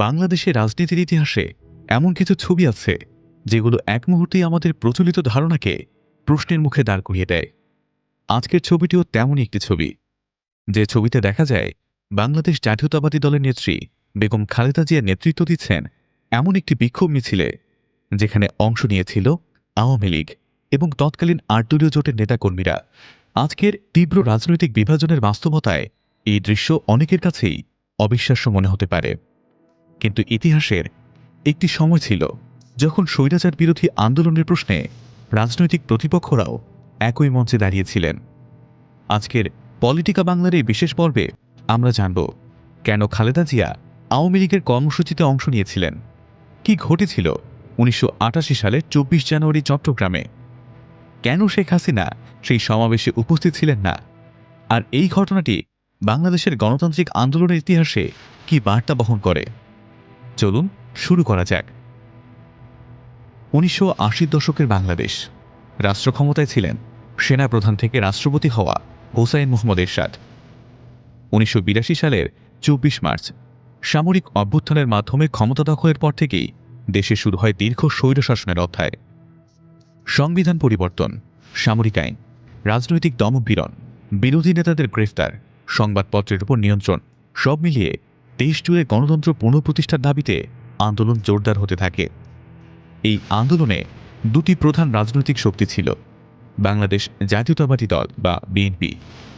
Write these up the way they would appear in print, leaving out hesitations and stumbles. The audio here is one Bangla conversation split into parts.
বাংলাদেশের রাজনীতির ইতিহাসে এমন কিছু ছবি আছে যেগুলো এক মুহূর্তেই আমাদের প্রচলিত ধারণাকে প্রশ্নের মুখে দাঁড় করিয়ে দেয়। আজকের ছবিটিও তেমনই একটি ছবি, যে ছবিতে দেখা যায় বাংলাদেশ জাতীয়তাবাদী দলের নেত্রী বেগম খালেদা জিয়া নেতৃত্ব দিচ্ছেন এমন একটি বিক্ষোভ মিছিলে, যেখানে অংশ নিয়েছিল আওয়ামী লীগ এবং তৎকালীন ৮ দলীয় জোটের নেতাকর্মীরা। আজকের তীব্র রাজনৈতিক বিভাজনের বাস্তবতায় এই দৃশ্য অনেকের কাছেই অবিশ্বাস্য মনে হতে পারে, কিন্তু ইতিহাসের একটি সময় ছিল যখন স্বৈরাচার বিরোধী আন্দোলনের প্রশ্নে রাজনৈতিক প্রতিপক্ষরাও একই মঞ্চে দাঁড়িয়েছিলেন। আজকের পলিটিকা বাংলার এই বিশেষ পর্বে আমরা জানব কেন খালেদা জিয়া আওয়ামী লীগের কর্মসূচিতে অংশ নিয়েছিলেন, কি ঘটেছিল ১৯৮৮ সালের ২৪ জানুয়ারি চট্টগ্রামে, কেন শেখ হাসিনা সেই সমাবেশে উপস্থিত ছিলেন না, আর এই ঘটনাটি বাংলাদেশের গণতান্ত্রিক আন্দোলনের ইতিহাসে কি বার্তা বহন করে। চলুন শুরু করা যাক। ১৯৮০ দশকের বাংলাদেশ। রাষ্ট্র ক্ষমতায় ছিলেন সেনাপ্রধান থেকে রাষ্ট্রপতি হওয়া হোসাইন মোহাম্মদ এরশাদ। ১৯৮২ সালের ২৪ মার্চ সামরিক অভ্যুত্থানের মাধ্যমে ক্ষমতা দখলের পর থেকেই দেশে শুরু হয় দীর্ঘ স্বৈরশাসনের অধ্যায়। সংবিধান পরিবর্তন, সামরিক আইন, রাজনৈতিক দমনপীড়ন, বিরোধী নেতাদের গ্রেফতার, সংবাদপত্রের উপর নিয়ন্ত্রণ, সব মিলিয়ে দেশ জুড়ে গণতন্ত্র পুনঃপ্রতিষ্ঠার দাবিতে আন্দোলন জোরদার হতে থাকে। এই আন্দোলনে দুটি প্রধান রাজনৈতিক শক্তি ছিল, বাংলাদেশ জাতীয়তাবাদী দল বা বিএনপি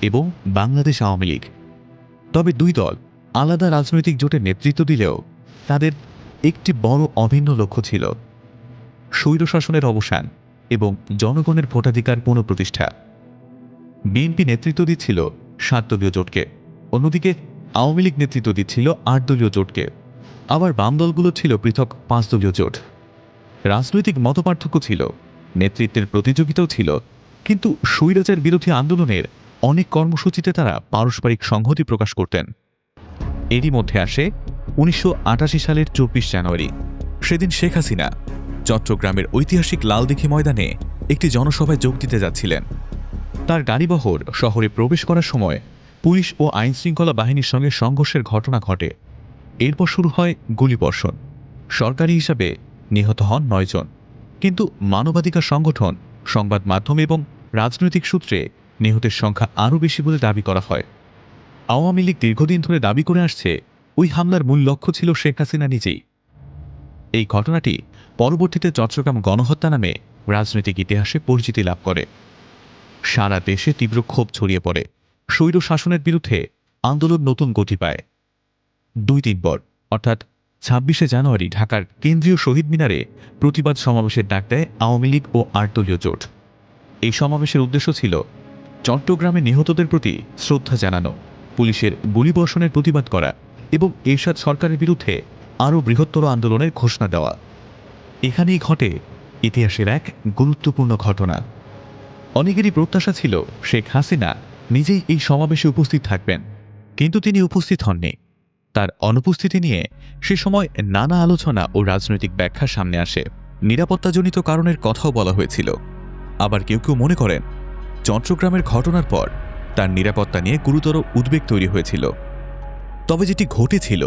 এবং বাংলাদেশ আওয়ামী লীগ। তবে দুই দল আলাদা রাজনৈতিক জোটের নেতৃত্ব দিলেও তাদের একটি বড় অভিন্ন লক্ষ্য ছিল, স্বৈরশাসনের অবসান এবং জনগণের ভোটাধিকার পুনঃপ্রতিষ্ঠা। বিএনপি নেতৃত্ব দিচ্ছিল ৭ দলীয় জোটকে, অন্যদিকে আওয়ামী লীগ নেতৃত্ব দিচ্ছিল ৮ দলীয় জোটকে, আবার বাম দলগুলো ছিল পৃথক ৫ দলীয় জোট। রাজনৈতিক মতপার্থক্য ছিল, নেতৃত্বের প্রতিযোগিতাও ছিল, কিন্তু স্বৈরাচার বিরোধী আন্দোলনের অনেক কর্মসূচিতে তারা পারস্পরিক সংহতি প্রকাশ করতেন। এরই মধ্যে আসে ১৯৮৮ সালের ২৪ জানুয়ারি। সেদিন শেখ হাসিনা চট্টগ্রামের ঐতিহাসিক লালদিঘি ময়দানে একটি জনসভায় যোগ দিতে যাচ্ছিলেন। তার গাড়িবহর শহরে প্রবেশ করার সময় পুলিশ ও আইনশৃঙ্খলা বাহিনীর সঙ্গে সংঘর্ষের ঘটনা ঘটে। এরপর শুরু হয় গুলিবর্ষণ। সরকারি হিসাবে নিহত হন ৯ জন, কিন্তু মানবাধিকার সংগঠন, সংবাদ মাধ্যম এবং রাজনৈতিক সূত্রে নিহতের সংখ্যা আরও বেশি বলে দাবি করা হয়। আওয়ামী লীগ দীর্ঘদিন ধরে দাবি করে আসছে ওই হামলার মূল লক্ষ্য ছিল শেখ হাসিনা নিজেই। এই ঘটনাটি পরবর্তীতে চট্টগ্রাম গণহত্যা নামে রাজনৈতিক ইতিহাসে পরিচিতি লাভ করে। সারা দেশে তীব্র ক্ষোভ ছড়িয়ে পড়ে, স্বৈর শাসনের বিরুদ্ধে আন্দোলন নতুন গতি পায়। ২-৩ পর অর্থাৎ ২৬শে জানুয়ারি ঢাকার কেন্দ্রীয় শহীদ মিনারে প্রতিবাদ সমাবেশের ডাক দেয় আওয়ামী লীগ ও ৮ দলীয় জোট। এই সমাবেশের উদ্দেশ্য ছিল চট্টগ্রামে নিহতদের প্রতি শ্রদ্ধা জানানো, পুলিশের গুলিবর্ষণের প্রতিবাদ করা এবং এরশাদ সরকারের বিরুদ্ধে আরও বৃহত্তর আন্দোলনের ঘোষণা দেওয়া। এখানেই ঘটে ইতিহাসের এক গুরুত্বপূর্ণ ঘটনা। অনেকেরই প্রত্যাশা ছিল শেখ হাসিনা নিজেই এই সমাবেশে উপস্থিত থাকবেন, কিন্তু তিনি উপস্থিত হননি। তার অনুপস্থিতি নিয়ে সে সময় নানা আলোচনা ও রাজনৈতিক ব্যাখ্যা সামনে আসে। নিরাপত্তাজনিত কারণের কথাও বলা হয়েছিল। আবার কেউ কেউ মনে করেন চট্টগ্রামের ঘটনার পর তার নিরাপত্তা নিয়ে গুরুতর উদ্বেগ তৈরি হয়েছিল। তবে যেটি ঘটেছিল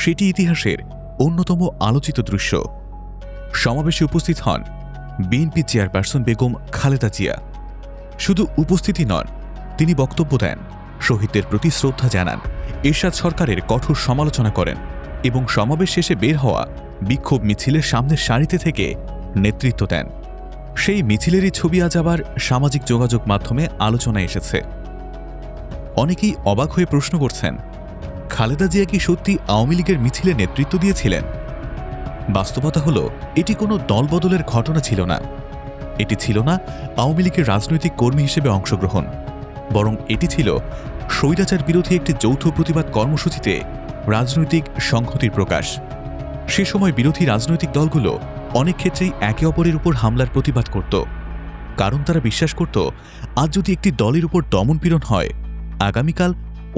সেটি ইতিহাসের অন্যতম আলোচিত দৃশ্য। সমাবেশে উপস্থিত হন বিএনপি চেয়ারপারসন বেগম খালেদা জিয়া। শুধু উপস্থিতি নন, তিনি বক্তব্য দেন, শহীদদের প্রতি শ্রদ্ধা জানান, এরশাদ সরকারের কঠোর সমালোচনা করেন এবং সমাবেশ শেষে বের হওয়া বিক্ষোভ মিছিলের সামনের সারিতে থেকে নেতৃত্ব দেন। সেই মিছিলেরই ছবি আজ আবার সামাজিক যোগাযোগ মাধ্যমে আলোচনায় এসেছে। অনেকেই অবাক হয়ে প্রশ্ন করছেন, খালেদা জিয়া কি সত্যি আওয়ামী লীগের মিছিলে নেতৃত্ব দিয়েছিলেন? বাস্তবতা হলো এটি কোনো দলবদলের ঘটনা ছিল না। এটি ছিল না আওয়ামী লীগের রাজনৈতিক কর্মী হিসেবে অংশগ্রহণ, বরং এটি ছিল স্বৈরাচার বিরোধী একটি যৌথ প্রতিবাদ কর্মসূচিতে রাজনৈতিক সংহতির প্রকাশ। সে সময় বিরোধী রাজনৈতিক দলগুলো অনেক ক্ষেত্রেই একে অপরের উপর হামলার প্রতিবাদ করত, কারণ তারা বিশ্বাস করত আজ যদি একটি দলের উপর দমনপীড়ন হয়, আগামীকাল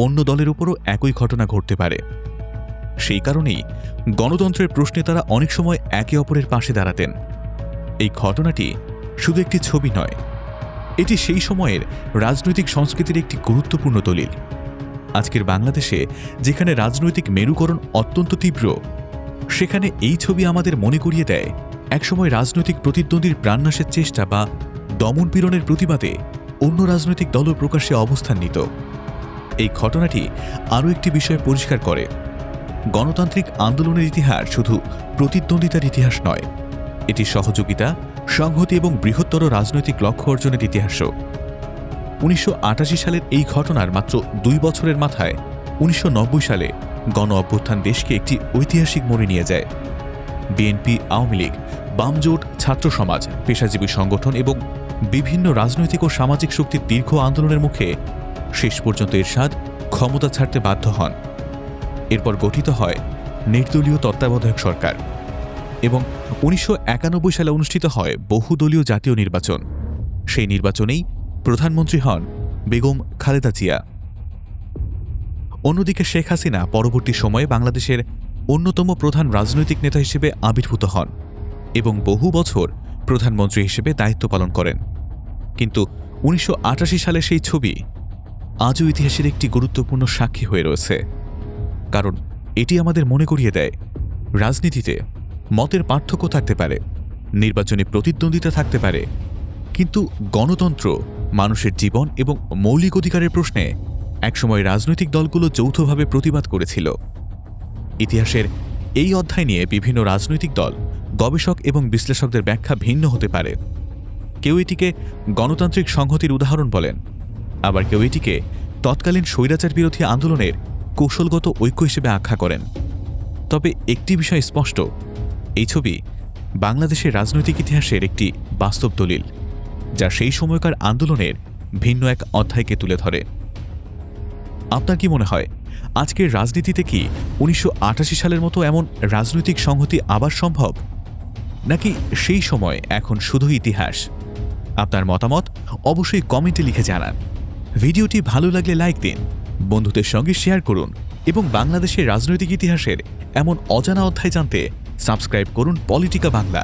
অন্য দলের উপরও একই ঘটনা ঘটতে পারে। সেই কারণেই গণতন্ত্রের প্রশ্নে তারা অনেক সময় একে অপরের পাশে দাঁড়াতেন। এই ঘটনাটি শুধু একটি ছবি নয়, এটি সেই সময়ের রাজনৈতিক সংস্কৃতির একটি গুরুত্বপূর্ণ দলিল। আজকের বাংলাদেশে যেখানে রাজনৈতিক মেরুকরণ অত্যন্ত তীব্র, সেখানে এই ছবি আমাদের মনে করিয়ে দেয় একসময় রাজনৈতিক প্রতিদ্বন্দ্বীর প্রাণনাশের চেষ্টা বা দমনপীড়নের প্রতিবাদে অন্য রাজনৈতিক দলও প্রকাশ্যে অবস্থান নিত। এই ঘটনাটি আরও একটি বিষয় পরিষ্কার করে, গণতান্ত্রিক আন্দোলনের ইতিহাস শুধু প্রতিদ্বন্দ্বিতার ইতিহাস নয়, এটি সহযোগিতা, সংহতি এবং বৃহত্তর রাজনৈতিক লক্ষ্য অর্জনের ইতিহাসও। ১৯৮৮ সালের এই ঘটনার মাত্র ২ বছরের মাথায় ১৯৯০ সালে গণ অভ্যুত্থান দেশকে একটি ঐতিহাসিক মোড়ে নিয়ে যায়। বিএনপি, আওয়ামী লীগ, বামজোট, ছাত্র সমাজ, পেশাজীবী সংগঠন এবং বিভিন্ন রাজনৈতিক ও সামাজিক শক্তির দীর্ঘ আন্দোলনের মুখে শেষ পর্যন্ত এরশাদ ক্ষমতা ছাড়তে বাধ্য হন। এরপর গঠিত হয় নির্দলীয় তত্ত্বাবধায়ক সরকার এবং ১৯৯১ সালে অনুষ্ঠিত হয় বহুদলীয় জাতীয় নির্বাচন। সেই নির্বাচনেই প্রধানমন্ত্রী হন বেগম খালেদা জিয়া। অন্যদিকে শেখ হাসিনা পরবর্তী সময়ে বাংলাদেশের অন্যতম প্রধান রাজনৈতিক নেতা হিসেবে আবির্ভূত হন এবং বহু বছর প্রধানমন্ত্রী হিসেবে দায়িত্ব পালন করেন। কিন্তু ১৯৮৮ সালে সেই ছবি আজও ইতিহাসের একটি গুরুত্বপূর্ণ সাক্ষী হয়ে রয়েছে, কারণ এটি আমাদের মনে করিয়ে দেয় রাজনীতিতে মতের পার্থক্য থাকতে পারে, নির্বাচনী প্রতিদ্বন্দ্বিতা থাকতে পারে, কিন্তু গণতন্ত্র, মানুষের জীবন এবং মৌলিক অধিকারের প্রশ্নে একসময় রাজনৈতিক দলগুলো যৌথভাবে প্রতিবাদ করেছিল। ইতিহাসের এই অধ্যায় নিয়ে বিভিন্ন রাজনৈতিক দল, গবেষক এবং বিশ্লেষকদের ব্যাখ্যা ভিন্ন হতে পারে। কেউ এটিকে গণতান্ত্রিক সংহতির উদাহরণ বলেন, আবার কেউ এটিকে তৎকালীন স্বৈরাচার বিরোধী আন্দোলনের কৌশলগত ঐক্য হিসেবে আখ্যা করেন। তবে একটি বিষয় স্পষ্ট, এই ছবি বাংলাদেশের রাজনৈতিক ইতিহাসের একটি বাস্তব দলিল, যা সেই সময়কার আন্দোলনের ভিন্ন এক অধ্যায়কে তুলে ধরে। আপনার কি মনে হয়, আজকের রাজনীতিতে কি ১৯৮৮ সালের মতো এমন রাজনৈতিক সংহতি আবার সম্ভব, নাকি সেই সময় এখন শুধু ইতিহাস? আপনার মতামত অবশ্যই কমেন্টে লিখে জানান। ভিডিওটি ভালো লাগলে লাইক দিন, বন্ধুদের সঙ্গে শেয়ার করুন এবং বাংলাদেশের রাজনৈতিক ইতিহাসের এমন অজানা অধ্যায় জানতে সাবস্ক্রাইব করুন পলিটিকা বাংলা।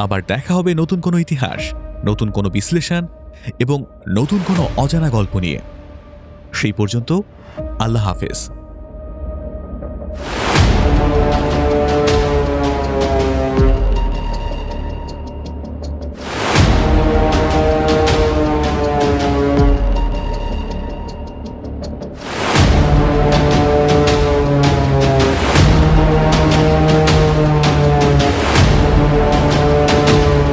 আবার দেখা হবে নতুন কোনো ইতিহাস, নতুন কোনো বিশ্লেষণ এবং নতুন কোনো অজানা গল্প নিয়ে। সেই পর্যন্ত আল্লাহ হাফেজ।